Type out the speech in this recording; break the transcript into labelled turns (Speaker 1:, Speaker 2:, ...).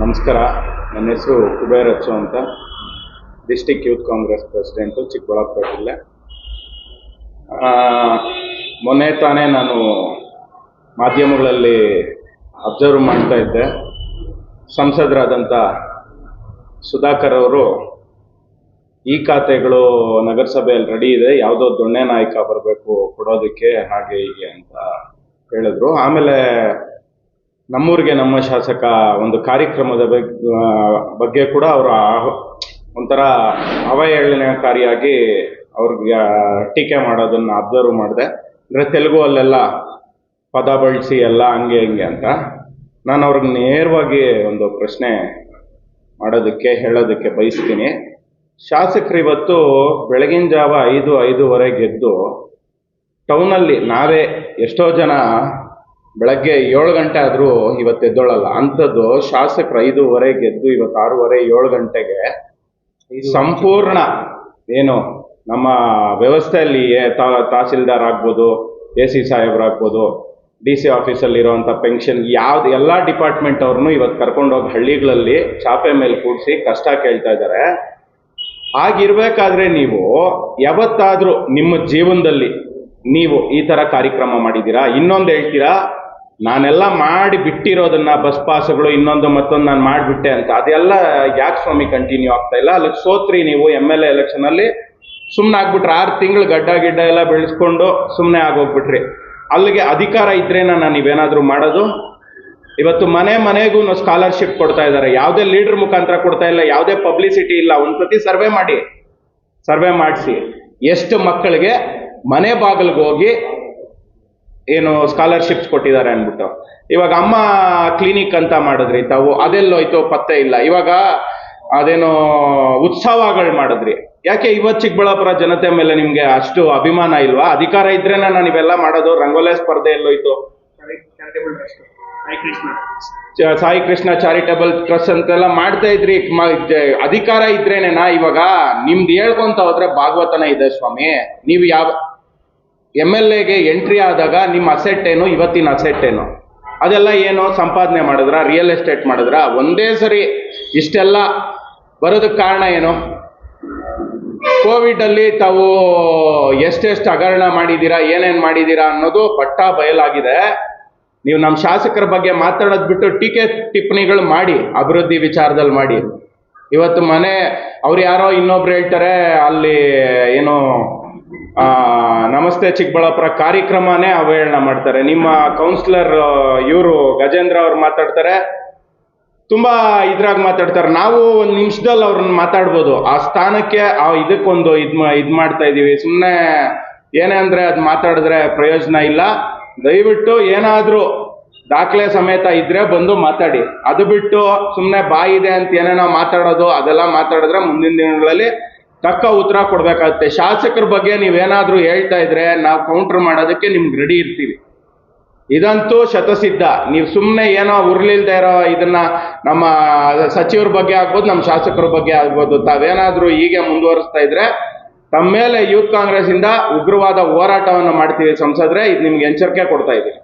Speaker 1: ನಮಸ್ಕಾರ. ನನ್ನ ಹೆಸರು ಕುಬೇರ್ ಅಚ್ಚು ಅಂತ, district youth Congress president, Chikkaballapur ಜಿಲ್ಲೆ. ಮೊನ್ನೆ ತಾನೇ ನಾನು ಮಾಧ್ಯಮಗಳಲ್ಲಿ ಅಬ್ಸರ್ವ್ ಮಾಡ್ತಾ ಇದ್ದೆ, ಸಂಸದರಾದಂಥ ಸುಧಾಕರ್ ಅವರು ಈ ಖಾತೆಗಳು ನಗರಸಭೆಯಲ್ಲಿ ರೆಡಿ ಇದೆ, ಯಾವುದೋ ದೊಣ್ಣೆ ನಾಯಕ ಬರಬೇಕು ಕೊಡೋದಕ್ಕೆ, ಹಾಗೆ ಹೀಗೆ ಅಂತ ಹೇಳಿದ್ರು. ಆಮೇಲೆ ನಮ್ಮೂರಿಗೆ ನಮ್ಮ ಶಾಸಕ ಒಂದು ಕಾರ್ಯಕ್ರಮದ ಬಗ್ಗೆ ಕೂಡ ಅವರು ಒಂಥರ ಅವಹೇಳನಕಾರಿಯಾಗಿ ಅವ್ರಿಗೆ ಟೀಕೆ ಮಾಡೋದನ್ನು ಅಬ್ಸರ್ವ್ ಮಾಡಿದೆ. ಅಂದರೆ ತೆಲುಗು ಅಲ್ಲೆಲ್ಲ ಪದ ಬಳಸಿ ಎಲ್ಲ ಹಂಗೆ ಹಿಂಗೆ ಅಂತ. ನಾನು ಅವ್ರಿಗೆ ನೇರವಾಗಿ ಒಂದು ಪ್ರಶ್ನೆ ಹೇಳೋದಕ್ಕೆ ಬಯಸ್ತೀನಿ. ಶಾಸಕರು ಇವತ್ತು ಬೆಳಗಿನ ಜಾವ 5-5:30 ಎದ್ದು ಟೌನಲ್ಲಿ ನಾವೇ ಎಷ್ಟೋ ಜನ ಬೆಳಗ್ಗೆ 7 ಗಂಟೆ ಆದರೂ ಇವತ್ತು ಎದ್ದೋಳಲ್ಲ ಅಂಥದ್ದು, ಶಾಸಕರು 5:30 ಎದ್ದು ಇವತ್ತು 6:30-7 ಗಂಟೆಗೆ ಸಂಪೂರ್ಣ ಏನು ನಮ್ಮ ವ್ಯವಸ್ಥೆಯಲ್ಲಿ ತಹಸೀಲ್ದಾರ್ ಆಗ್ಬೋದು, AC ಸಾಹೇಬ್ರಾಗ್ಬೋದು, DC ಆಫೀಸಲ್ಲಿರೋವಂಥ ಪೆನ್ಷನ್ ಯಾವ್ದು ಎಲ್ಲ ಡಿಪಾರ್ಟ್ಮೆಂಟ್ ಅವ್ರನ್ನೂ ಇವತ್ತು ಕರ್ಕೊಂಡೋಗಿ ಹಳ್ಳಿಗಳಲ್ಲಿ ಚಾಪೆ ಮೇಲೆ ಕೂಡಿಸಿ ಕಷ್ಟ ಕೇಳ್ತಾ ಇದ್ದಾರೆ. ಆಗಿರ್ಬೇಕಾದ್ರೆ ನೀವು ಯಾವತ್ತಾದರೂ ನಿಮ್ಮ ಜೀವನದಲ್ಲಿ ನೀವು ಈ ಥರ ಕಾರ್ಯಕ್ರಮ ಮಾಡಿದ್ದೀರಾ? ಇನ್ನೊಂದು ಹೇಳ್ತೀರಾ, ನಾನೆಲ್ಲ ಮಾಡಿ ಬಿಟ್ಟಿರೋದನ್ನ ಬಸ್ ಪಾಸ್ಗಳು ಇನ್ನೊಂದು ಮತ್ತೊಂದು ನಾನು ಮಾಡಿಬಿಟ್ಟೆ ಅಂತ. ಅದೆಲ್ಲ ಯಾಕೆ ಸ್ವಾಮಿ ಕಂಟಿನ್ಯೂ ಆಗ್ತಾ ಇಲ್ಲ? ಅಲ್ಲಿಗೆ ಸೋತ್ರಿ ನೀವು MLA ಎಲೆಕ್ಷನಲ್ಲಿ, ಸುಮ್ಮನೆ ಆಗ್ಬಿಟ್ರೆ 6 ತಿಂಗಳು ಗಡ್ಡ ಎಲ್ಲ ಬೆಳೆಸ್ಕೊಂಡು ಸುಮ್ಮನೆ ಆಗೋಗ್ಬಿಟ್ರಿ. ಅಲ್ಲಿಗೆ ಅಧಿಕಾರ ಇದ್ರೇನ ನೀವೇನಾದರೂ ಮಾಡೋದು? ಇವತ್ತು ಮನೆಗೂ ಸ್ಕಾಲರ್ಶಿಪ್ ಕೊಡ್ತಾ ಇದ್ದಾರೆ, ಯಾವುದೇ ಲೀಡರ್ ಮುಖಾಂತರ ಕೊಡ್ತಾ ಇಲ್ಲ, ಯಾವುದೇ ಪಬ್ಲಿಸಿಟಿ ಇಲ್ಲ. ಒಂದ್ಸತಿ ಸರ್ವೆ ಮಾಡಿಸಿ ಎಷ್ಟು ಮಕ್ಕಳಿಗೆ ಮನೆ ಬಾಗಿಲಿಗೆ ಹೋಗಿ ಏನು ಸ್ಕಾಲರ್ಶಿಪ್ಸ್ ಕೊಟ್ಟಿದ್ದಾರೆ ಅಂದ್ಬಿಟ್ಟು. ಇವಾಗ ಅಮ್ಮ ಕ್ಲಿನಿಕ್ ಅಂತ ಮಾಡಿದ್ರಿ ತಾವು, ಅದೆಲ್ಲೋಯ್ತು ಪತ್ತೆ ಇಲ್ಲ. ಇವಾಗ ಅದೇನೋ ಉತ್ಸವಗಳು ಮಾಡಿದ್ರಿ, ಯಾಕೆ ಇವತ್ತು ಚಿಕ್ಕಬಳ್ಳಾಪುರ ಜನತೆ ಮೇಲೆ ನಿಮ್ಗೆ ಅಷ್ಟು ಅಭಿಮಾನ ಇಲ್ವಾ? ಅಧಿಕಾರ ಇದ್ರೇನ ನೀವೆಲ್ಲ ಮಾಡೋದು? ರಂಗೋಲೆ ಸ್ಪರ್ಧೆ ಎಲ್ಲೋಯ್ತು? ಸಾಯಿ ಕೃಷ್ಣ ಚಾರಿಟಬಲ್ ಟ್ರಸ್ಟ್ ಅಂತೆಲ್ಲ ಮಾಡ್ತಾ ಇದ್ರಿ. ಅಧಿಕಾರ ಇದ್ರೇನೇನಾ? ಇವಾಗ ನಿಮ್ದು ಹೇಳ್ಕೊಂತ ಹೋದ್ರೆ ಭಾಗವತನ ಇದೆ ಸ್ವಾಮಿ. ನೀವು ಯಾವ MLAಗೆ ಎಂಟ್ರಿ ಆದಾಗ ನಿಮ್ಮ ಅಸೆಟ್ ಏನು, ಇವತ್ತಿನ ಅಸೆಟ್ ಏನು, ಅದೆಲ್ಲ ಏನು ಸಂಪಾದನೆ ಮಾಡಿದ್ರ? ರಿಯಲ್ ಎಸ್ಟೇಟ್ ಮಾಡಿದ್ರ? ಒಂದೇ ಸರಿ ಇಷ್ಟೆಲ್ಲ ಬರೋದಕ್ಕೆ ಕಾರಣ ಏನು? ಕೋವಿಡ್ ಅಲ್ಲಿ ತಾವು ಎಷ್ಟೆಷ್ಟು ಹಗರಣ ಮಾಡಿದ್ದೀರಾ, ಏನೇನು ಮಾಡಿದ್ದೀರಾ ಅನ್ನೋದು ಪಟ್ಟಾ ಬಯಲಾಗಿದೆ. ನೀವು ನಮ್ಮ ಶಾಸಕರ ಬಗ್ಗೆ ಮಾತಾಡೋದು ಬಿಟ್ಟು ಟೀಕೆ ಟಿಪ್ಪಣಿಗಳು ಮಾಡಿ, ಅಭಿವೃದ್ಧಿ ವಿಚಾರದಲ್ಲಿ ಮಾಡಿ. ಇವತ್ತು ಅವ್ರು ಯಾರೋ ಇನ್ನೊಬ್ರು ಹೇಳ್ತಾರೆ, ಅಲ್ಲಿ ಏನೋ ನಮಸ್ತೆ ಚಿಕ್ಕಬಳ್ಳಾಪುರ ಕಾರ್ಯಕ್ರಮನೇ ಅವಹೇಳನ ಮಾಡ್ತಾರೆ. ನಿಮ್ಮ ಕೌನ್ಸಿಲರ್ ಇವರು ಗಜೇಂದ್ರ ಅವ್ರು ಮಾತಾಡ್ತಾರೆ, ತುಂಬಾ ಇದ್ರಾಗ ಮಾತಾಡ್ತಾರೆ. ನಾವು ಒಂದು ನಿಮಿಷದಲ್ಲಿ ಅವ್ರನ್ನ ಮಾತಾಡ್ಬೋದು. ಆ ಸ್ಥಾನಕ್ಕೆ ಇದಕ್ಕೊಂದು ಇದ್ ಮಾಡ್ತಾ ಇದೀವಿ. ಸುಮ್ಮನೆ ಏನೇ ಅಂದ್ರೆ ಅದು ಮಾತಾಡಿದ್ರೆ ಪ್ರಯೋಜನ ಇಲ್ಲ. ದಯವಿಟ್ಟು ಏನಾದ್ರೂ ದಾಖಲೆ ಸಮೇತ ಇದ್ರೆ ಬಂದು ಮಾತಾಡಿ. ಅದು ಬಿಟ್ಟು ಸುಮ್ಮನೆ ಬಾಯಿದೆ ಅಂತ ಏನೇನೋ ಮಾತಾಡೋದು, ಅದೆಲ್ಲ ಮಾತಾಡಿದ್ರೆ ಮುಂದಿನ ದಿನಗಳಲ್ಲಿ ತಕ್ಕ ಉತ್ತರ ಕೊಡ್ಬೇಕಾಗುತ್ತೆ. ಶಾಸಕರ ಬಗ್ಗೆ ನೀವೇನಾದ್ರೂ ಹೇಳ್ತಾ ಇದ್ರೆ ನಾವು ಕೌಂಟರ್ ಮಾಡೋದಕ್ಕೆ ನಿಮ್ಗೆ ರೆಡಿ ಇರ್ತೀವಿ. ಇದಂತೂ ಶತಸಿದ್ಧ. ನೀವು ಸುಮ್ಮನೆ ಏನೋ ಉರ್ಲಿಲ್ದೇ ಇರೋ ಇದನ್ನ ನಮ್ಮ ಸಚಿವರ ಬಗ್ಗೆ ಆಗ್ಬೋದು, ನಮ್ಮ ಶಾಸಕರ ಬಗ್ಗೆ ಆಗ್ಬೋದು, ತಾವೇನಾದ್ರೂ ಹೀಗೆ ಮುಂದುವರಿಸ್ತಾ ಇದ್ರೆ ತಮ್ಮ ಮೇಲೆ ಯೂತ್ ಕಾಂಗ್ರೆಸ್ ಇಂದ ಉಗ್ರವಾದ ಹೋರಾಟವನ್ನು ಮಾಡ್ತೀವಿ ಸಂಸದ್ರೆ. ಇದು ನಿಮ್ಗೆ ಎಚ್ಚರಿಕೆ ಕೊಡ್ತಾ ಇದ್ದೀವಿ.